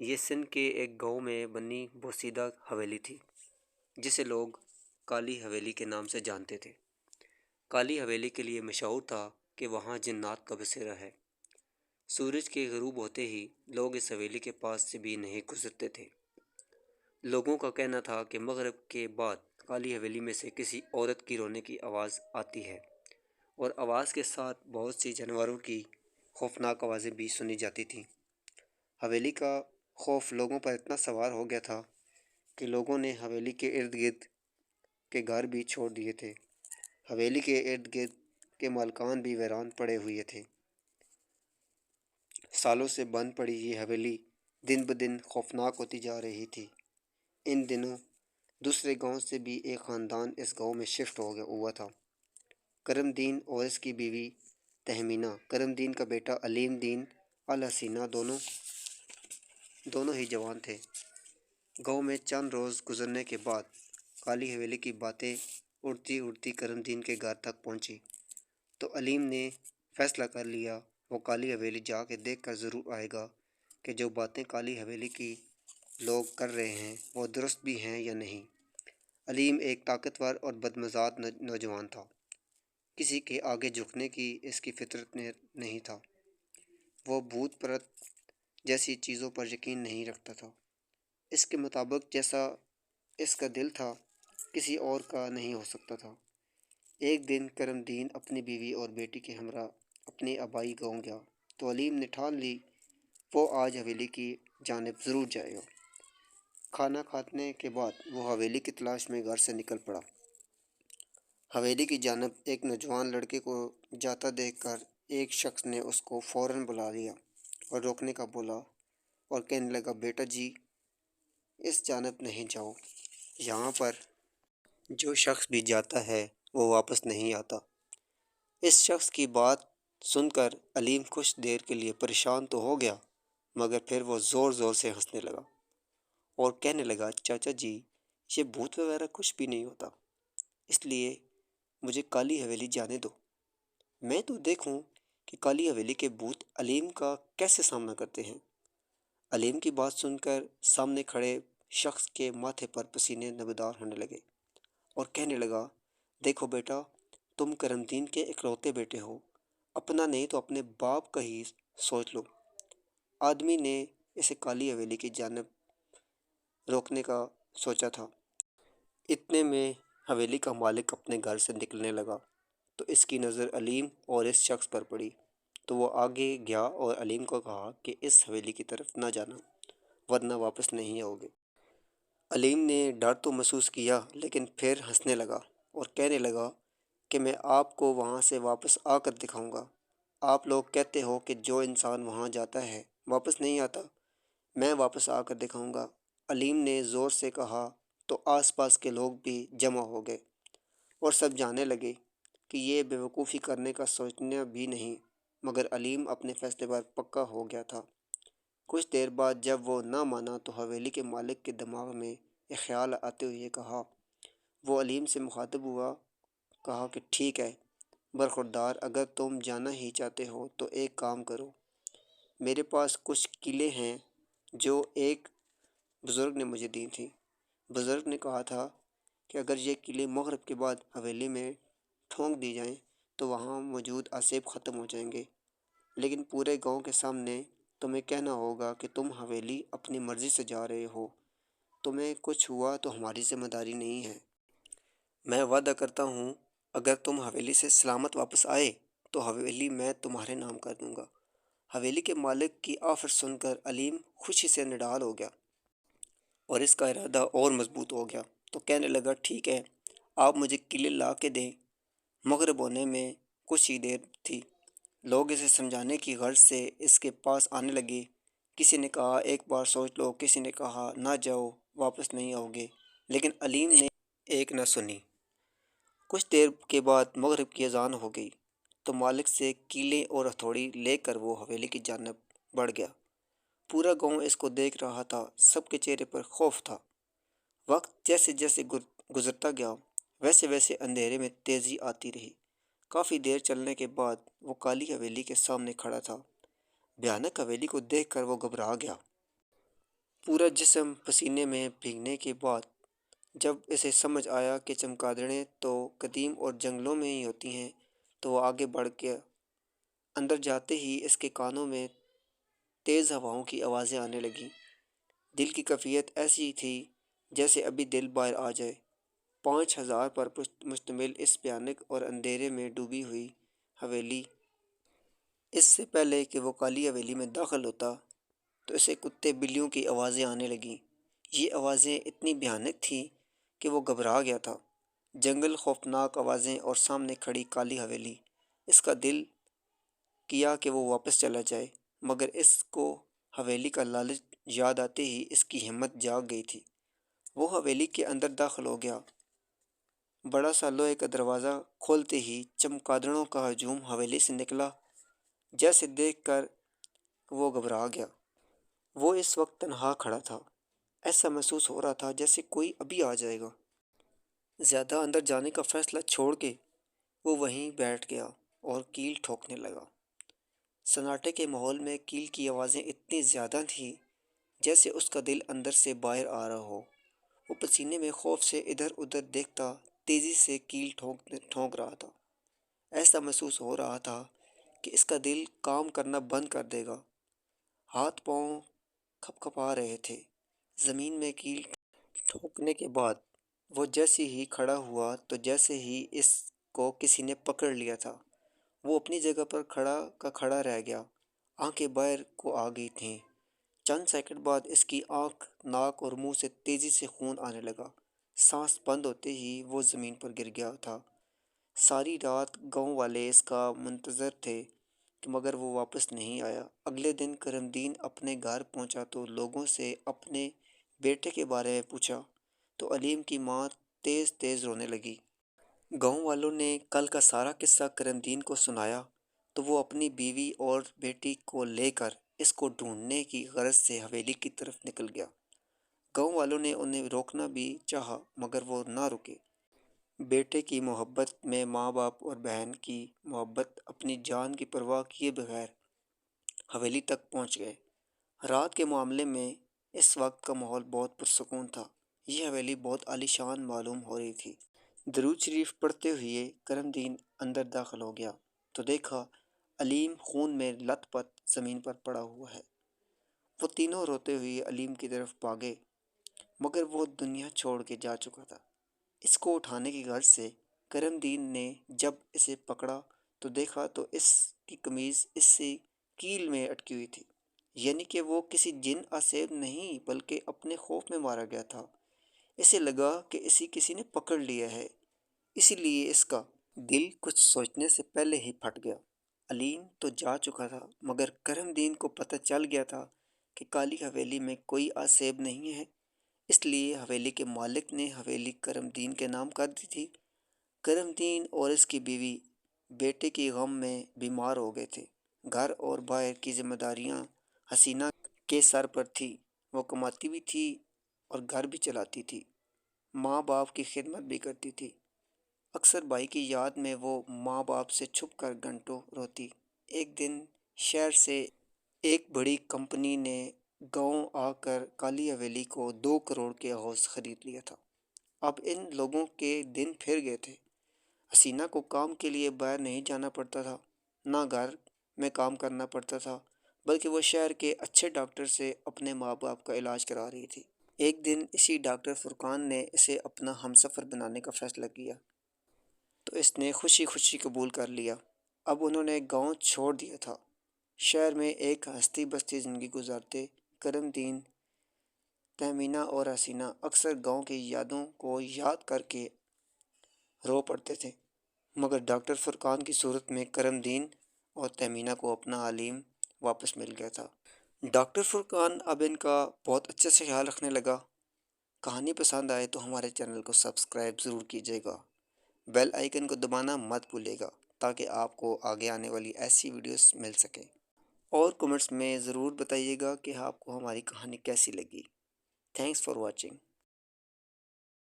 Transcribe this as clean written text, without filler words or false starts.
یہ سندھ کے ایک گاؤں میں بنی بوسیدہ حویلی تھی جسے لوگ کالی حویلی کے نام سے جانتے تھے۔ کالی حویلی کے لیے مشہور تھا کہ وہاں جنات کا بسیرا ہے۔ سورج کے غروب ہوتے ہی لوگ اس حویلی کے پاس سے بھی نہیں گزرتے تھے۔ لوگوں کا کہنا تھا کہ مغرب کے بعد کالی حویلی میں سے کسی عورت کی رونے کی آواز آتی ہے، اور آواز کے ساتھ بہت سی جانوروں کی خوفناک آوازیں بھی سنی جاتی تھیں۔ حویلی کا خوف لوگوں پر اتنا سوار ہو گیا تھا کہ لوگوں نے حویلی کے ارد گرد کے گھر بھی چھوڑ دیے تھے۔ حویلی کے ارد گرد کے مالکان بھی ویران پڑے ہوئے تھے۔ سالوں سے بند پڑی یہ حویلی دن بدن خوفناک ہوتی جا رہی تھی۔ ان دنوں دوسرے گاؤں سے بھی ایک خاندان اس گاؤں میں شفٹ ہوا تھا۔ کرم دین اور اس کی بیوی تہمینہ، کرم دین کا بیٹا علیم دین، الحسینہ دونوں ہی جوان تھے۔ گاؤں میں چند روز گزرنے کے بعد کالی حویلی کی باتیں اڑتی اڑتی کرم دین کے گھر تک پہنچی تو علیم نے فیصلہ کر لیا وہ کالی حویلی جا کے دیکھ کر ضرور آئے گا کہ جو باتیں کالی حویلی کی لوگ کر رہے ہیں وہ درست بھی ہیں یا نہیں۔ علیم ایک طاقتور اور بدمزاج نوجوان تھا۔ کسی کے آگے جھکنے کی اس کی فطرت نہیں تھا۔ وہ بھوت پریت جیسی چیزوں پر یقین نہیں رکھتا تھا۔ اس کے مطابق جیسا اس کا دل تھا کسی اور کا نہیں ہو سکتا تھا۔ ایک دن کرم دین اپنی بیوی اور بیٹی کے ہمراہ اپنے آبائی گاؤں گیا تو علیم نے ٹھان لی وہ آج حویلی کی جانب ضرور جائے گا۔ کھانا کھانے کے بعد وہ حویلی کی تلاش میں گھر سے نکل پڑا۔ حویلی کی جانب ایک نوجوان لڑکے کو جاتا دیکھ کر ایک شخص نے اس کو فوراً بلا لیا اور روکنے کا بولا اور کہنے لگا، بیٹا جی اس جانب نہیں جاؤ، یہاں پر جو شخص بھی جاتا ہے وہ واپس نہیں آتا۔ اس شخص کی بات سن کر علیم کچھ دیر کے لیے پریشان تو ہو گیا، مگر پھر وہ زور زور سے ہنسنے لگا اور کہنے لگا، چاچا جی یہ بھوت وغیرہ کچھ بھی نہیں ہوتا، اس لیے مجھے کالی حویلی جانے دو، میں تو دیکھوں کہ کالی حویلی کے بھوت علیم کا کیسے سامنا کرتے ہیں۔ علیم کی بات سن کر سامنے کھڑے شخص کے ماتھے پر پسینے نمودار ہونے لگے اور کہنے لگا، دیکھو بیٹا تم کرم دین کے اکلوتے بیٹے ہو، اپنا نہیں تو اپنے باپ کا ہی سوچ لو۔ آدمی نے اسے کالی حویلی کی جانب روکنے کا سوچا تھا۔ اتنے میں حویلی کا مالک اپنے گھر سے نکلنے لگا تو اس کی نظر علیم اور اس شخص پر پڑی تو وہ آگے گیا اور علیم کو کہا کہ اس حویلی کی طرف نہ جانا ورنہ واپس نہیں آؤ گے۔ علیم نے ڈر تو محسوس کیا لیکن پھر ہنسنے لگا اور کہنے لگا کہ میں آپ کو وہاں سے واپس آ کر دکھاؤں گا۔ آپ لوگ کہتے ہو کہ جو انسان وہاں جاتا ہے واپس نہیں آتا، میں واپس آ کر دکھاؤں گا۔ علیم نے زور سے کہا تو آس پاس کے لوگ بھی جمع ہو گئے اور سب جاننے لگے کہ یہ بے وقوفی کرنے کا سوچنا بھی نہیں، مگر علیم اپنے فیصلے پر پکا ہو گیا تھا۔ کچھ دیر بعد جب وہ نہ مانا تو حویلی کے مالک کے دماغ میں ایک خیال آتے ہوئے کہا، وہ علیم سے مخاطب ہوا، کہا کہ ٹھیک ہے برخوردار، اگر تم جانا ہی چاہتے ہو تو ایک کام کرو، میرے پاس کچھ قلعے ہیں جو ایک بزرگ نے مجھے دی تھی۔ بزرگ نے کہا تھا کہ اگر یہ قلعے مغرب کے بعد حویلی میں ٹھونک دی جائیں تو وہاں موجود آسیب ختم ہو جائیں گے، لیکن پورے گاؤں کے سامنے تمہیں کہنا ہوگا کہ تم حویلی اپنی مرضی سے جا رہے ہو، تمہیں کچھ ہوا تو ہماری ذمہ داری نہیں ہے۔ میں وعدہ کرتا ہوں اگر تم حویلی سے سلامت واپس آئے تو حویلی میں تمہارے نام کر دوں گا۔ حویلی کے مالک کی آفر سن کر علیم خوشی سے نڈال ہو گیا اور اس کا ارادہ اور مضبوط ہو گیا تو کہنے لگا، ٹھیک ہے آپ مجھے قلعے لا کے دیں۔ مغرب ہونے میں کچھ ہی دیر تھی۔ لوگ اسے سمجھانے کی غرض سے اس کے پاس آنے لگے۔ کسی نے کہا ایک بار سوچ لو، کسی نے کہا نہ جاؤ واپس نہیں آؤ گے، لیکن علیم نے ایک نہ سنی۔ کچھ دیر کے بعد مغرب کی اذان ہو گئی تو مالک سے کیلیں اور ہتھوڑی لے کر وہ حویلی کی جانب بڑھ گیا۔ پورا گاؤں اس کو دیکھ رہا تھا، سب کے چہرے پر خوف تھا۔ وقت جیسے جیسے گزرتا گیا ویسے ویسے اندھیرے میں تیزی آتی رہی۔ کافی دیر چلنے کے بعد وہ کالی حویلی کے سامنے کھڑا تھا۔ بھیانک حویلی کو دیکھ کر وہ گھبرا گیا پورا جسم پسینے میں بھیگنے کے بعد جب اسے سمجھ آیا کہ چمگادڑیں تو قدیم اور جنگلوں میں ہی ہوتی ہیں، تو وہ آگے بڑھ گیا۔ اندر جاتے ہی اس کے کانوں میں تیز ہواؤں کی آوازیں آنے لگیں۔ دل کی کیفیت ایسی تھی جیسے ابھی دل باہر آ جائے۔ 5,000 پر مشتمل اس بھیانک اور اندھیرے میں ڈوبی ہوئی حویلی، اس سے پہلے کہ وہ کالی حویلی میں داخل ہوتا تو اسے کتے بلیوں کی آوازیں آنے لگیں۔ یہ آوازیں اتنی بھیانک تھیں کہ وہ گھبرا گیا تھا۔ جنگل، خوفناک آوازیں اور سامنے کھڑی کالی حویلی۔ اس کا دل کیا کہ وہ واپس چلا جائے، مگر اس کو حویلی کا لالچ یاد آتے ہی اس کی ہمت جاگ گئی تھی۔ وہ حویلی کے اندر داخل ہو گیا۔ بڑا سا لوہے کا دروازہ کھولتے ہی چمگادڑوں کا ہجوم حویلی سے نکلا، جیسے دیکھ کر وہ گھبرا گیا۔ وہ اس وقت تنہا کھڑا تھا۔ ایسا محسوس ہو رہا تھا جیسے کوئی ابھی آ جائے گا۔ زیادہ اندر جانے کا فیصلہ چھوڑ کے وہ وہیں بیٹھ گیا اور کیل ٹھوکنے لگا۔ سناٹے کے ماحول میں کیل کی آوازیں اتنی زیادہ تھیں جیسے اس کا دل اندر سے باہر آ رہا ہو۔ وہ پسینے میں خوف سے ادھر ادھر دیکھتا، تیزی سے کیل ٹھونک رہا تھا۔ ایسا محسوس ہو رہا تھا کہ اس کا دل کام کرنا بند کر دے گا۔ ہاتھ پاؤں کھپ کھپا رہے تھے۔ زمین میں کیل ٹھوکنے کے بعد وہ جیسے ہی کھڑا ہوا تو جیسے ہی اس کو کسی نے پکڑ لیا تھا۔ وہ اپنی جگہ پر کھڑا رہ گیا۔ آنکھیں باہر کو آ گئی تھیں۔ چند سیکنڈ بعد اس کی آنکھ، ناک اور منہ سے تیزی سے خون آنے لگا۔ سانس بند ہوتے ہی وہ زمین پر گر گیا تھا۔ ساری رات گاؤں والے اس کا منتظر تھے، مگر وہ واپس نہیں آیا۔ اگلے دن کرم دین اپنے گھر پہنچا تو لوگوں سے اپنے بیٹے کے بارے میں پوچھا تو علیم کی ماں تیز تیز رونے لگی۔ گاؤں والوں نے کل کا سارا قصہ کرم دین کو سنایا تو وہ اپنی بیوی اور بیٹی کو لے کر اس کو ڈھونڈنے کی غرض سے حویلی کی طرف نکل گیا۔ گاؤں والوں نے انہیں روکنا بھی چاہا مگر وہ نہ رکے۔ بیٹے کی محبت میں ماں باپ اور بہن کی محبت اپنی جان کی پرواہ کیے بغیر حویلی تک پہنچ گئے۔ رات کے معاملے میں اس وقت کا ماحول بہت پرسکون تھا۔ یہ حویلی بہت عالی شان معلوم ہو رہی تھی۔ درود شریف پڑھتے ہوئے کرم دین اندر داخل ہو گیا تو دیکھا علیم خون میں لت پت زمین پر پڑا ہوا ہے۔ وہ تینوں روتے ہوئے علیم کی طرف بھاگے، مگر وہ دنیا چھوڑ کے جا چکا تھا۔ اس کو اٹھانے کی غرض سے کرم دین نے جب اسے پکڑا تو دیکھا تو اس کی قمیض اس سے کیل میں اٹکی ہوئی تھی، یعنی کہ وہ کسی جن آسیب نہیں بلکہ اپنے خوف میں مارا گیا تھا۔ اسے لگا کہ اسے کسی نے پکڑ لیا ہے، اسی لیے اس کا دل کچھ سوچنے سے پہلے ہی پھٹ گیا۔ علیم تو جا چکا تھا مگر کرم دین کو پتہ چل گیا تھا کہ کالی حویلی میں کوئی آسیب نہیں ہے، اس لیے حویلی کے مالک نے حویلی کرم دین کے نام کر دی تھی۔ کرم دین اور اس کی بیوی بیٹے کی غم میں بیمار ہو گئے تھے۔ گھر اور باہر کی ذمہ داریاں حسینہ کے سر پر تھی۔ وہ کماتی بھی تھی اور گھر بھی چلاتی تھی، ماں باپ کی خدمت بھی کرتی تھی۔ اکثر بھائی کی یاد میں وہ ماں باپ سے چھپ کر گھنٹوں روتی۔ ایک دن شہر سے ایک بڑی کمپنی نے گاؤں آ کر کالی حویلی کو 2 کروڑ کے ہاؤس خرید لیا تھا۔ اب ان لوگوں کے دن پھر گئے تھے۔ حسینہ کو کام کے لیے باہر نہیں جانا پڑتا تھا، نہ گھر میں کام کرنا پڑتا تھا، بلکہ وہ شہر کے اچھے ڈاکٹر سے اپنے ماں باپ کا علاج کرا رہی تھی۔ ایک دن اسی ڈاکٹر فرقان نے اسے اپنا ہمسفر بنانے کا فیصلہ کیا تو اس نے خوشی خوشی قبول کر لیا۔ اب انہوں نے گاؤں چھوڑ دیا تھا۔ شہر میں ایک ہستی بستی زندگی گزارتے کرم دین، تہمینہ اور حسینہ اکثر گاؤں کی یادوں کو یاد کر کے رو پڑتے تھے، مگر ڈاکٹر فرقان کی صورت میں کرم دین اور تہمینہ کو اپنا علیم واپس مل گیا تھا۔ ڈاکٹر فرقان اب ان کا بہت اچھے سے خیال رکھنے لگا۔ کہانی پسند آئے تو ہمارے چینل کو سبسکرائب ضرور کیجیے گا، بیل آئیکن کو دبانا مت بھولیے گا تاکہ آپ کو آگے آنے والی ایسی ویڈیوز مل سکیں، اور کمنٹس میں ضرور بتائیے گا کہ آپ کو ہماری کہانی کیسی لگی۔ Thanks for watching.